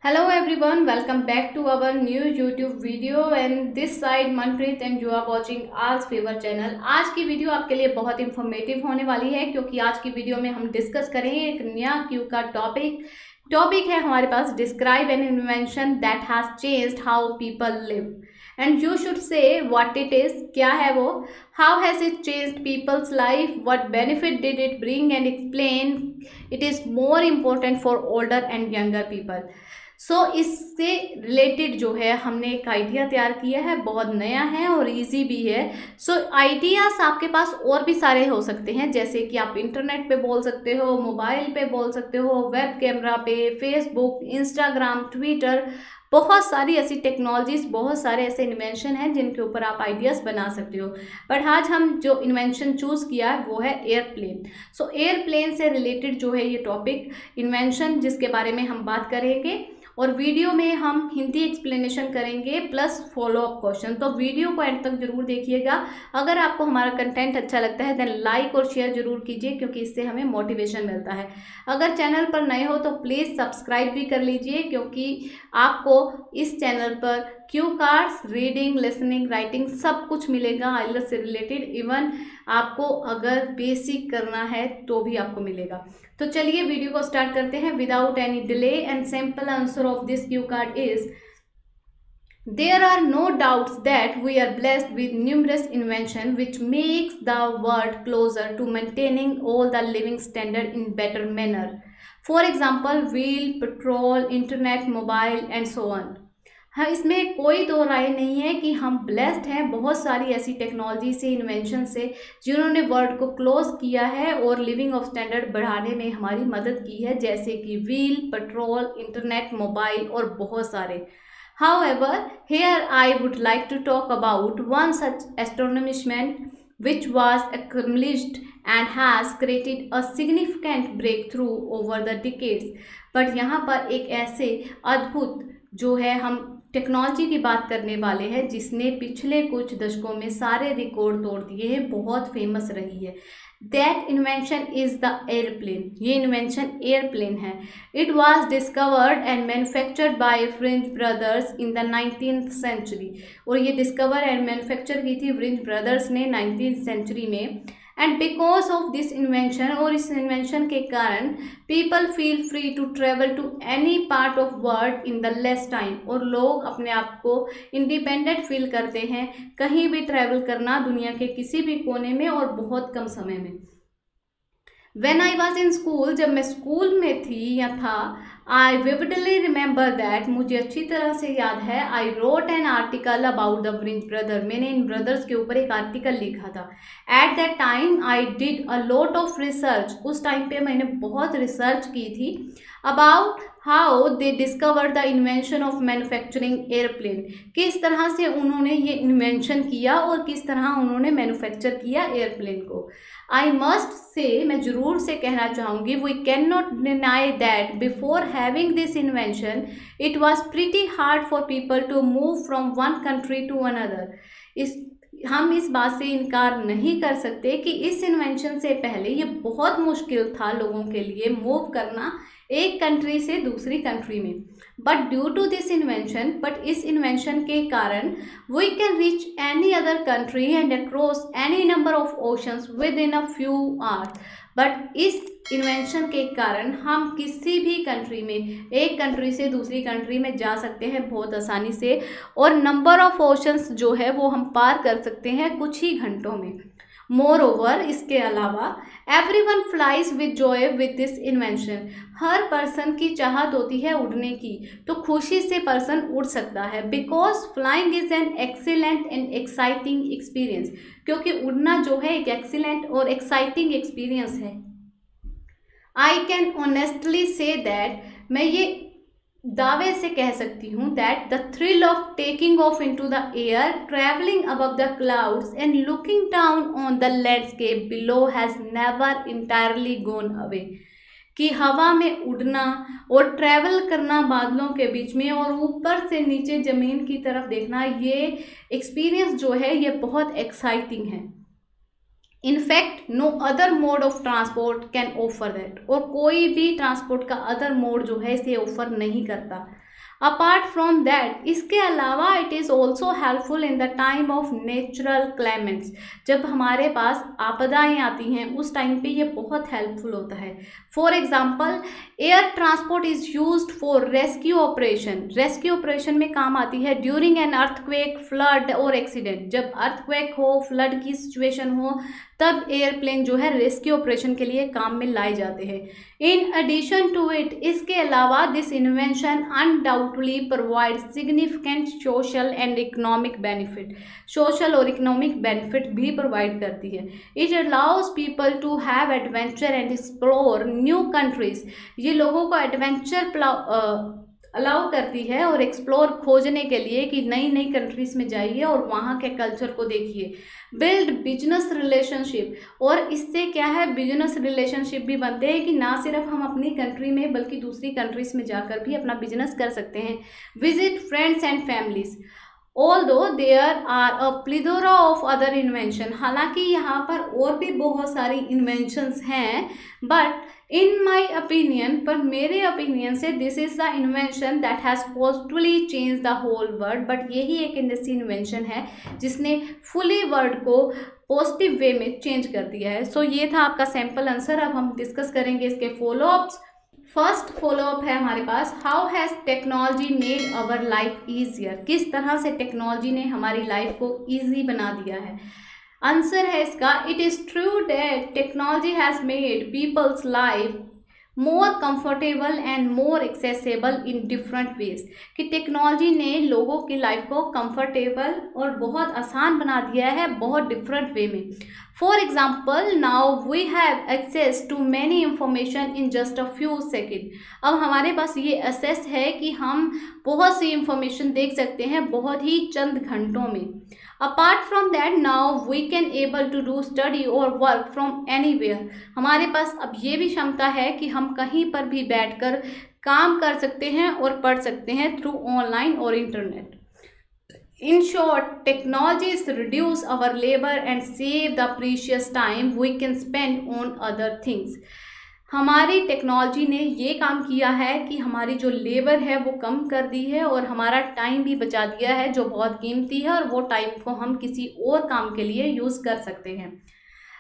Hello everyone, welcome back to our new YouTube video and this side Manpreet and you are watching आर्स favour channel. आज की video आपके लिए बहुत informative होने वाली है क्योंकि आज की वीडियो में हम डिस्कस करेंगे एक नया क्यू का टॉपिक है हमारे पास, describe an invention that has changed how people live and you should say what it is, क्या है वो, how has it changed people's life, what benefit did it bring and explain it is more important for older and younger people. इससे related जो है हमने एक idea तैयार किया है, बहुत नया है और इजी भी है। आइडियाज़ आपके पास और भी सारे हो सकते हैं, जैसे कि आप इंटरनेट पे बोल सकते हो, मोबाइल पे बोल सकते हो, वेब कैमरा पे, फेसबुक, इंस्टाग्राम, ट्विटर, बहुत सारी ऐसी टेक्नोलॉजीज, बहुत सारे ऐसे इन्वेंशन हैं जिनके ऊपर आप आइडियाज़ बना सकते हो। बट आज हम जो इन्वेंशन चूज़ किया है वो है एयरप्लेन। एयरप्लेन से रिलेटेड जो है ये टॉपिक इन्वेंशन जिसके बारे में हम बात करेंगे और वीडियो में हम हिंदी एक्सप्लेनेशन करेंगे प्लस फॉलो अप क्वेश्चन। तो वीडियो को एंड तक जरूर देखिएगा। अगर आपको हमारा कंटेंट अच्छा लगता है देन लाइक और शेयर जरूर कीजिए क्योंकि इससे हमें मोटिवेशन मिलता है। अगर चैनल पर नए हो तो प्लीज़ सब्सक्राइब भी कर लीजिए क्योंकि आपको इस चैनल पर cue cards, reading, listening, writing सब कुछ मिलेगा आइलेट्स से रिलेटेड। इवन आपको अगर बेसिक करना है तो भी आपको मिलेगा। तो चलिए वीडियो को स्टार्ट करते हैं without any delay and simple answer of this Q card is there are no doubts that we are blessed with numerous inventions which makes the world closer to maintaining all the living standard in better manner. For example, wheel, petrol, internet, mobile and so on. हाँ, इसमें कोई दो राय नहीं है कि हम blessed हैं बहुत सारी ऐसी टेक्नोलॉजी से, इन्वेंशन से जिन्होंने वर्ल्ड को क्लोज किया है और लिविंग ऑफ स्टैंडर्ड बढ़ाने में हमारी मदद की है, जैसे कि व्हील, पेट्रोल, इंटरनेट, मोबाइल और बहुत सारे। However, here I would like to talk about one such astonishment which was accomplished and has created a significant breakthrough over the decades. But यहाँ पर एक ऐसे अद्भुत जो है हम टेक्नोलॉजी की बात करने वाले हैं जिसने पिछले कुछ दशकों में सारे रिकॉर्ड तोड़ दिए हैं, बहुत फेमस रही है। That invention is the airplane. ये इन्वेंशन एयरप्लेन है। It was discovered and manufactured by French brothers in the 19th century. और ये डिस्कवर एंड मैन्युफैक्चर की थी फ्रेंच ब्रदर्स ने 19th सेंचुरी में। And because of this invention, और इस इन्वेंशन के कारण, people feel free to travel to any part of world in the less time. और लोग अपने आप को इंडिपेंडेंट फील करते हैं, कहीं भी ट्रैवल करना दुनिया के किसी भी कोने में और बहुत कम समय में। When I was in school, जब मैं स्कूल में थी या था, I vividly remember that, मुझे अच्छी तरह से याद है, I wrote an article about the Wright brother। मैंने इन ब्रदर्स के ऊपर एक आर्टिकल लिखा था। At that time I did a lot of research। उस टाइम पे मैंने बहुत रिसर्च की थी about how they discovered the invention of manufacturing airplane। किस तरह से उन्होंने ये इन्वेंशन किया और किस तरह उन्होंने मैन्युफैक्चर किया एयरप्लेन को। आई मस्ट से, मैं ज़रूर से कहना चाहूँगी, we can not deny that before having this invention it was pretty hard for people to move from one country to another. हम इस बात से इनकार नहीं कर सकते कि इस इन्वेंशन से पहले ये बहुत मुश्किल था लोगों के लिए मूव करना एक कंट्री से दूसरी कंट्री में। But due to this invention, but इस इन्वेंशन के कारण, we can reach any other country and across any number of oceans within a few hours. But इस इन्वेंशन के कारण हम किसी भी कंट्री में, एक कंट्री से दूसरी कंट्री में जा सकते हैं बहुत आसानी से, और नंबर ऑफ ओशंस जो है वो हम पार कर सकते हैं कुछ ही घंटों में। मोर ओवर, इसके अलावा, every one flies with Joy with this invention. Her person की चाहत होती है उड़ने की, तो खुशी से पर्सन उड़ सकता है। Because flying is an excellent and exciting experience. क्योंकि उड़ना जो है एक एक्सीलेंट और एक्साइटिंग एक्सपीरियंस है। I can honestly say that, मैं ये दावे से कह सकती हूँ, that the thrill of taking of into the air, travelling above the clouds and looking down on the landscape below has never entirely gone away. कि हवा में उड़ना और ट्रैवल करना बादलों के बीच में और ऊपर से नीचे ज़मीन की तरफ देखना, ये एक्सपीरियंस जो है ये बहुत एक्साइटिंग है। In fact no other mode of transport can offer that. और कोई भी ट्रांसपोर्ट का अदर मोड जो है इसे ऑफर नहीं करता। अपार्ट फ्रॉम दैट, इसके अलावा it is also helpful in the time of natural climates. जब हमारे पास आपदाएं आती हैं उस टाइम पे ये बहुत हेल्पफुल होता है। For example, air transport is used for rescue operation. Rescue operation में काम आती है ड्यूरिंग एन अर्थक्वेक, फ्लड और एक्सीडेंट। जब अर्थक्वेक हो, फ्लड की सिचुएशन हो, तब एयरप्लेन जो है रेस्क्यू ऑपरेशन के लिए काम में लाए जाते हैं। इन एडिशन टू इट, इसके अलावा this invention undoubtedly provide significant social and economic benefit. Social और इकोनॉमिक बेनिफिट भी प्रोवाइड करती है। It allows people to have adventure and explore new countries. ये लोगों को एडवेंचर अलाउ करती है और एक्सप्लोर खोजने के लिए कि नई नई कंट्रीज़ में जाइए और वहाँ के कल्चर को देखिए। बिल्ड बिजनेस रिलेशनशिप, और इससे क्या है, बिजनेस रिलेशनशिप भी बनते हैं कि ना सिर्फ हम अपनी कंट्री में बल्कि दूसरी कंट्रीज़ में जाकर भी अपना बिजनेस कर सकते हैं। Visit friends and families, although there are a plethora of other invention. हालांकि यहाँ पर और भी बहुत सारी इन्वेंशंस हैं, बट इन माई ओपिनियन, पर मेरे ओपिनियन से this is the invention that has positively change the whole world. But यही एक ऐसी इन्वेंशन है जिसने फुली वर्ल्ड को पॉजिटिव वे में चेंज कर दिया है। सो ये था आपका सैम्पल आंसर। अब हम डिस्कस करेंगे इसके फॉलोअप्स। फर्स्ट फॉलोअप है हमारे पास, how has technology made our life easier. किस तरह से टेक्नोलॉजी ने हमारी लाइफ को ईजी बना दिया है। आंसर है इसका, it is true that technology has made people's life more comfortable and more accessible in different ways. कि टेक्नोलॉजी ने लोगों की लाइफ को कंफर्टेबल और बहुत आसान बना दिया है बहुत डिफरेंट वे में। For example, now we have access to many information in just a few second. अब हमारे पास ये एक्सेस है कि हम बहुत सी इंफॉर्मेशन देख सकते हैं बहुत ही चंद घंटों में। Apart from that, now we can able to do study और वर्क फ्रॉम एनीवेयर। हमारे पास अब ये भी क्षमता है कि हम कहीं पर भी बैठकर काम कर सकते हैं और पढ़ सकते हैं थ्रू ऑनलाइन और internet. In short, technologies reduce our labor and save the precious time we can spend on other things. हमारी टेक्नोलॉजी ने ये काम किया है कि हमारी जो लेबर है वो कम कर दी है और हमारा टाइम भी बचा दिया है जो बहुत कीमती है, और वो टाइम को हम किसी और काम के लिए यूज़ कर सकते हैं।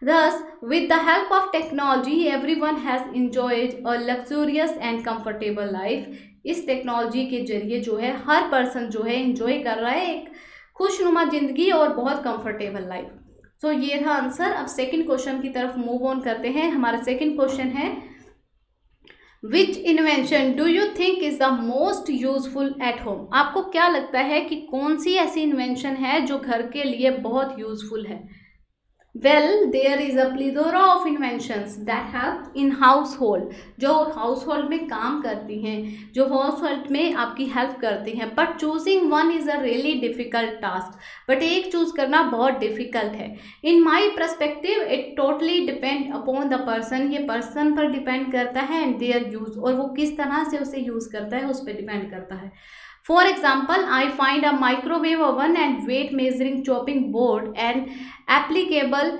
Thus, with the help of technology, everyone has enjoyed a luxurious and comfortable life. इस टेक्नोलॉजी के जरिए जो है हर पर्सन जो है एंजॉय कर रहा है एक खुशनुमा ज़िंदगी और बहुत कंफर्टेबल लाइफ। सो ये था आंसर। अब सेकंड क्वेश्चन की तरफ मूव ऑन करते हैं। हमारा सेकंड क्वेश्चन है, which invention do you think is the most useful at home. आपको क्या लगता है कि कौन सी ऐसी इन्वेंशन है जो घर के लिए बहुत यूजफुल है। Well, there is a plethora of inventions that help in household, जो हाउसहोल्ड में काम करती हैं, जो हाउसहोल्ड में आपकी हेल्प करती हैं। But choosing one is a really difficult task. But एक चूज़ करना बहुत डिफ़िकल्ट है। In my perspective it totally depend upon the person. ये पर्सन पर डिपेंड करता है एंड देयर यूज़, और वो किस तरह से उसे यूज़ करता है उस पर डिपेंड करता है। For example, I find a microwave oven and weight measuring chopping board an applicable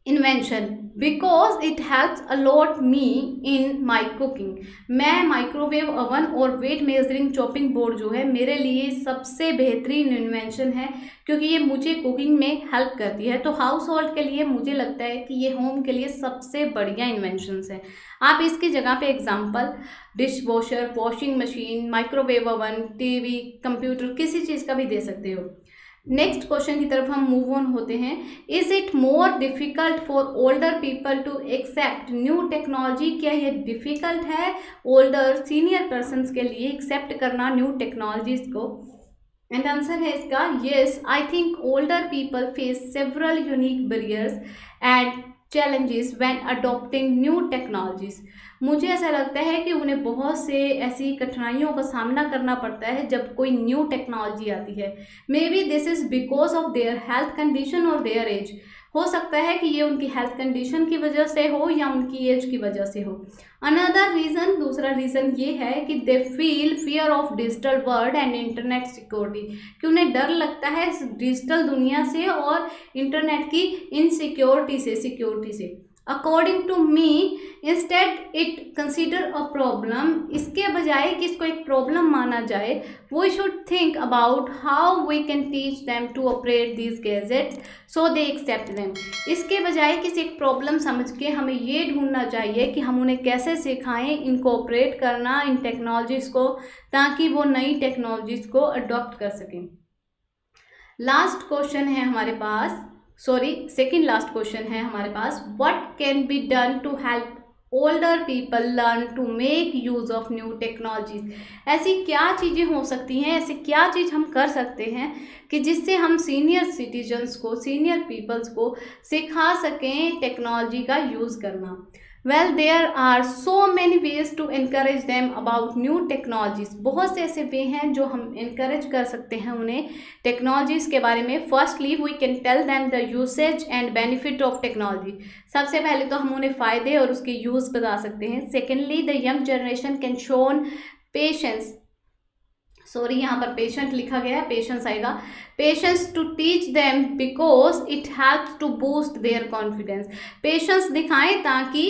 invention because it helps a lot me in my cooking. मैं माइक्रोवेव ओवन और वेट मेजरिंग चॉपिंग बोर्ड जो है मेरे लिए सबसे बेहतरीन इन्वेंशन है क्योंकि ये मुझे कुकिंग में हेल्प करती है। तो हाउस होल्ड के लिए मुझे लगता है कि ये होम के लिए सबसे बढ़िया इन्वेंशंस हैं। आप इसकी जगह पे example dish washer, washing machine, microwave oven, TV, computer, किसी चीज़ का भी दे सकते हो। नेक्स्ट क्वेश्चन की तरफ हम मूव ऑन होते हैं। Is it more difficult for older people to accept new technology. क्या ये डिफ़िकल्ट है ओल्डर सीनियर पर्सनस के लिए एक्सेप्ट करना न्यू टेक्नोलॉजीज़ को। एंड आंसर है इसका, yes, I think older people face several unique barriers and challenges when adopting new technologies। मुझे ऐसा लगता है कि उन्हें बहुत से ऐसी कठिनाइयों का सामना करना पड़ता है जब कोई न्यू टेक्नोलॉजी आती है। May be this is because of their health condition और देयर एज। हो सकता है कि ये उनकी हेल्थ कंडीशन की वजह से हो या उनकी एज की वजह से हो। अनदर रीज़न, दूसरा रीज़न ये है कि they feel fear of digital world and internet security, कि उन्हें डर लगता है इस डिजिटल दुनिया से और इंटरनेट की इनसिक्योरिटी से। According to me instead it consider a problem, इसके बजाय कि इसको एक प्रॉब्लम माना जाए, we should think about how we can teach them to operate these gadgets so they accept them. इसके बजाय किसी एक प्रॉब्लम समझ के हमें ये ढूंढना चाहिए कि हम उन्हें कैसे सिखाएं इनको ऑपरेट करना, इन टेक्नोलॉजीज़ को, ताकि वो नई टेक्नोलॉजीज़ को अडॉप्ट कर सकें। लास्ट क्वेश्चन है हमारे पास, सेकेंड लास्ट क्वेश्चन है हमारे पास, what can be done to help older people learn to make use of new technologies. ऐसी क्या चीज़ें हो सकती हैं, ऐसी क्या चीज़ हम कर सकते हैं कि जिससे हम सीनियर सिटीजन्स को, सीनियर पीपल्स को सिखा सकें टेक्नोलॉजी का यूज़ करना। Well there are so many ways to encourage them about new technologies. बहुत से ऐसे वे हैं जो हम इनकरेज कर सकते हैं उन्हें टेक्नोलॉजीज़ के बारे में। Firstly we can tell them the usage and benefit of technology. सबसे पहले तो हम उन्हें फ़ायदे और उसके यूज़ बता सकते हैं। Secondly the young generation can shown patience, यहाँ पर पेशेंट लिखा गया है, पेशेंस आएगा, patience to teach them because it helps to boost their confidence. Patience दिखाएं ताकि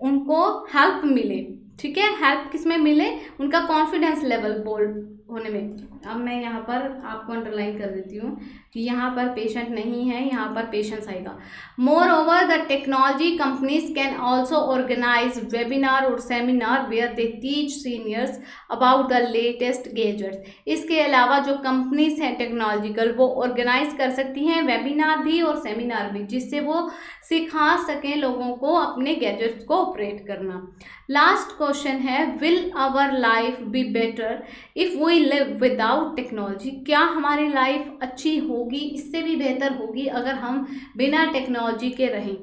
उनको हेल्प मिले, ठीक है, हेल्प किस में मिले, उनका कॉन्फिडेंस लेवल बोल्ड होने में। अब मैं यहाँ पर आपको अंडरलाइन कर देती हूँ कि यहाँ पर पेशेंट नहीं है, यहाँ पर पेशेंस आएगा। Moreover the technology companies can also organise webinar और seminar where they teach seniors about the latest gadgets. इसके अलावा जो कंपनीज हैं टेक्नोलॉजिकल, वो ऑर्गेनाइज कर सकती हैं वेबिनार भी और सेमिनार भी, जिससे वो सिखा सकें लोगों को अपने गैजेट्स को ऑपरेट करना। लास्ट क्वेश्चन है, will our life be better if we live without technology. क्या हमारी लाइफ अच्छी होगी, इससे भी बेहतर होगी अगर हम बिना टेक्नोलॉजी के रहें?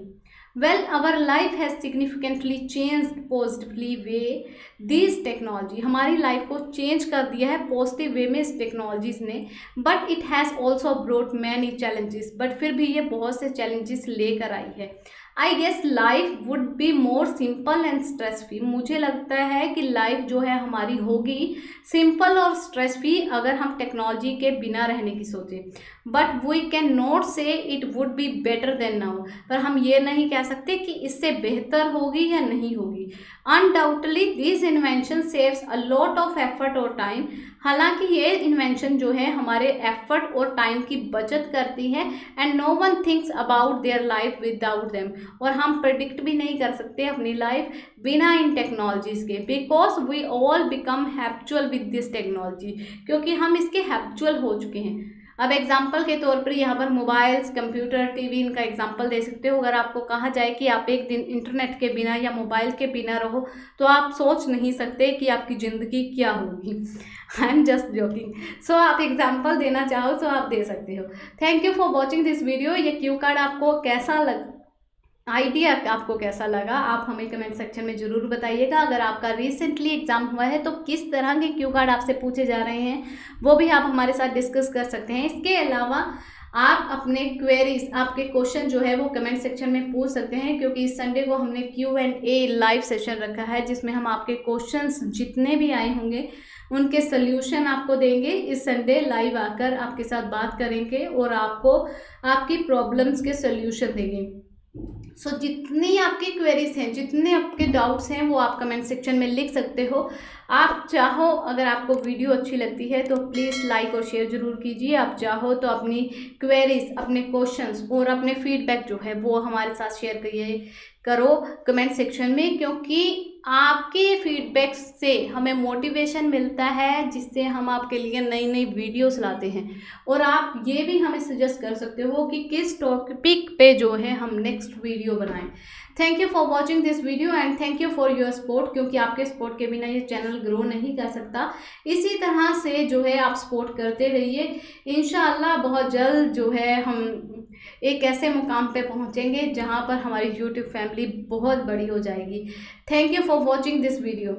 Well our life has significantly changed positively way this technology. हमारी लाइफ को चेंज कर दिया है पॉजिटिव वे में इस टेक्नोलॉजीज़ ने, but it has also brought many challenges. But फिर भी ये बहुत से चैलेंजेस लेकर आई है। I guess life would be more simple and stress free. मुझे लगता है कि लाइफ जो है हमारी होगी सिंपल और स्ट्रेस फ्री अगर हम टेक्नोलॉजी के बिना रहने की सोचें। बट वी कैन नॉट से it would be better than now. पर हम ये नहीं कह सकते कि इससे बेहतर होगी या नहीं होगी। Undoubtedly this invention saves a lot of effort और टाइम। हालांकि ये इन्वेंशन जो है हमारे एफर्ट और टाइम की बचत करती है। And no one thinks about their life without them. और हम प्रेडिक्ट भी नहीं कर सकते अपनी लाइफ बिना इन टेक्नोलॉजीज़ के, because we all become habitual with this technology, क्योंकि हम इसके हैप्चुअल हो चुके हैं। अब एग्जाम्पल के तौर पर यहाँ पर मोबाइल्स, कंप्यूटर, टीवी, इनका एग्जाम्पल दे सकते हो। अगर आपको कहा जाए कि आप एक दिन इंटरनेट के बिना या मोबाइल के बिना रहो तो आप सोच नहीं सकते कि आपकी ज़िंदगी क्या होगी। I am just joking. So आप एग्जाम्पल देना चाहो तो आप दे सकते हो। Thank you for watching this video. ये क्यू कार्ड आपको कैसा आइडिया आपको कैसा लगा, आप हमें कमेंट सेक्शन में ज़रूर बताइएगा। अगर आपका रिसेंटली एग्ज़ाम हुआ है तो किस तरह के क्यू कार्ड आपसे पूछे जा रहे हैं वो भी आप हमारे साथ डिस्कस कर सकते हैं। इसके अलावा आप अपने क्वेरीज, आपके क्वेश्चन जो है वो कमेंट सेक्शन में पूछ सकते हैं, क्योंकि इस संडे को हमने Q&A लाइव सेशन रखा है जिसमें हम आपके क्वेश्चंस जितने भी आए होंगे उनके सोल्यूशन आपको देंगे। इस संडे लाइव आकर आपके साथ बात करेंगे और आपको आपकी प्रॉब्लम्स के सोल्यूशन देंगे। सो जितनी आपकी क्वेरीज हैं, जितने आपके डाउट्स हैं वो आप कमेंट सेक्शन में लिख सकते हो। आप चाहो, अगर आपको वीडियो अच्छी लगती है तो प्लीज़ लाइक और शेयर ज़रूर कीजिए। आप चाहो तो अपनी क्वेरीज, अपने क्वेश्चंस और अपने फीडबैक जो है वो हमारे साथ शेयर करो कमेंट सेक्शन में, क्योंकि आपके फीडबैक से हमें मोटिवेशन मिलता है जिससे हम आपके लिए नई नई वीडियोस लाते हैं। और आप ये भी हमें सजेस्ट कर सकते हो कि किस टॉपिक पे जो है हम नेक्स्ट वीडियो बनाएं। Thank you for watching this video and thank you for your support, क्योंकि आपके सपोर्ट के बिना ये चैनल ग्रो नहीं कर सकता। इसी तरह से जो है आप सपोर्ट करते रहिए। इंशाअल्लाह बहुत जल्द जो है हम एक ऐसे मुकाम पे पहुंचेंगे जहां पर हमारी यूट्यूब फैमिली बहुत बड़ी हो जाएगी। Thank you for watching this video.